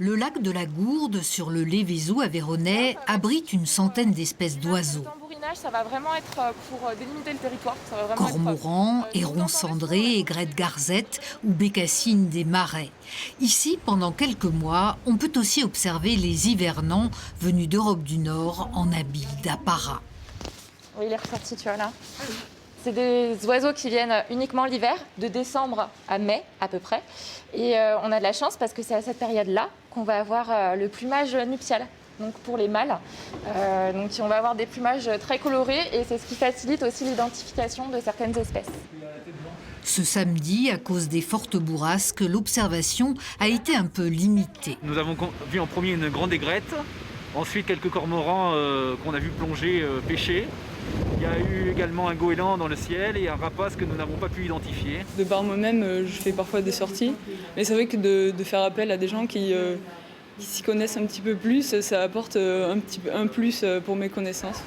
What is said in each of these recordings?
Le lac de la Gourde, sur le Lévézou aveyronnais, abrite une centaine d'espèces d'oiseaux. Le tambourinage, ça va vraiment être pour délimiter le territoire. Ça va vraiment Cormorans, nous hérons informer sur cendrés, aigrettes garzettes ou bécassines des marais. Ici, pendant quelques mois, on peut aussi observer les hivernants venus d'Europe du Nord en habit d'apparat. Oui, il est ressorti, tu vois là. C'est des oiseaux qui viennent uniquement l'hiver, de décembre à mai à peu près. Et on a de la chance parce que c'est à cette période-là qu'on va avoir le plumage nuptial. Donc pour les mâles, donc on va avoir des plumages très colorés et c'est ce qui facilite aussi l'identification de certaines espèces. Ce samedi, à cause des fortes bourrasques, l'observation a été un peu limitée. Nous avons vu en premier une grande aigrette, ensuite quelques cormorans qu'on a vu plonger, pêcher. Il y a eu également un goéland dans le ciel et un rapace que nous n'avons pas pu identifier. De par moi-même, je fais parfois des sorties, mais c'est vrai que de faire appel à des gens qui s'y connaissent un petit peu plus, ça apporte un plus pour mes connaissances.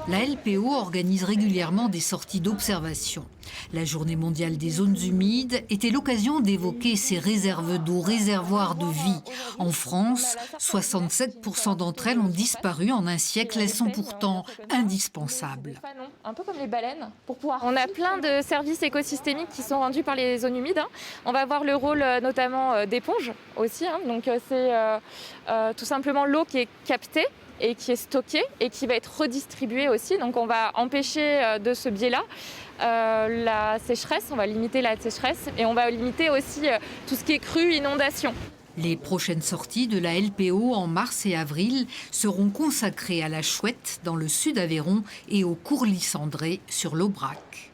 La LPO organise régulièrement des sorties d'observation. La Journée mondiale des zones humides était l'occasion d'évoquer ces réserves d'eau, réservoirs de vie. En France, 67% d'entre elles ont disparu en un siècle. Elles sont pourtant indispensables. Un peu comme les baleines. On a plein de services écosystémiques qui sont rendus par les zones humides. On va voir le rôle notamment d'éponge aussi. Donc c'est tout simplement l'eau qui est captée et qui est stockée et qui va être redistribuée aussi. Donc on va empêcher de ce biais-là la sécheresse, on va limiter la sécheresse et on va limiter aussi tout ce qui est crue, inondation. Les prochaines sorties de la LPO en mars et avril seront consacrées à la chouette dans le sud Aveyron et au courlis cendré sur l'Aubrac.